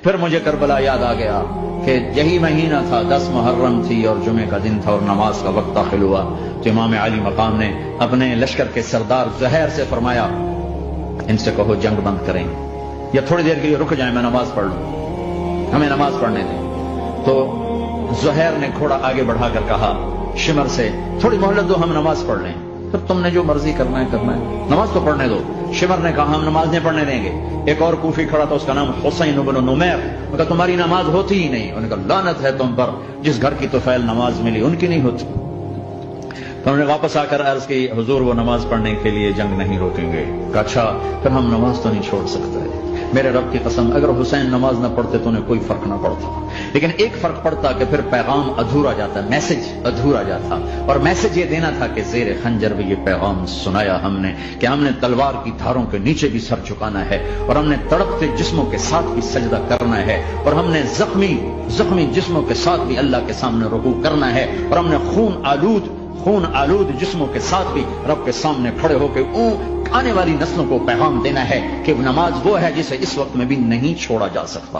پھر مجھے کربلا یاد آ گیا کہ یہی مہینہ تھا، 10 محرم تھی اور جمعے کا دن تھا اور نماز کا وقت داخل ہوا، تو امام علی مقام نے اپنے لشکر کے سردار زہیر سے فرمایا ان سے کہو جنگ بند کریں یا تھوڑی دیر کے لیے رک جائیں، میں نماز پڑھ لوں، ہمیں نماز پڑھنے دیں۔ تو زہیر نے گھوڑا آگے بڑھا کر کہا شمر سے تھوڑی مہلت دو، ہم نماز پڑھ لیں، پھر تم نے جو مرضی کرنا ہے نماز تو پڑھنے دو۔ شمر نے کہا ہم نماز نہیں پڑھنے دیں گے۔ ایک اور کوفی کھڑا تھا، اس کا نام حسین بن نمیر، انہوں نے کہا تمہاری نماز ہوتی ہی نہیں۔ انہوں نے کہا لعنت ہے تم پر، جس گھر کی طفیل نماز ملی ان کی نہیں ہوتی۔ تو انہوں نے واپس آ کر عرض کی حضور وہ نماز پڑھنے کے لیے جنگ نہیں روکیں گے۔ کہا اچھا پھر ہم نماز تو نہیں چھوڑ سکتے۔ میرے رب کی قسم اگر حسین نماز نہ پڑھتے تو انہیں کوئی فرق نہ پڑتا، لیکن ایک فرق پڑتا کہ پھر پیغام ادھورا جاتا، میسج ادھورا جاتا، اور میسج یہ دینا تھا کہ زیر خنجر بھی یہ پیغام سنایا ہم نے کہ ہم نے تلوار کی دھاروں کے نیچے بھی سر جھکانا ہے، اور ہم نے تڑپتے جسموں کے ساتھ بھی سجدہ کرنا ہے، اور ہم نے زخمی جسموں کے ساتھ بھی اللہ کے سامنے رکوع کرنا ہے، اور ہم نے خون آلود جسموں کے ساتھ بھی رب کے سامنے کھڑے ہو کے آنے والی نسلوں کو پیغام دینا ہے کہ نماز وہ ہے جسے اس وقت میں بھی نہیں چھوڑا جا سکتا۔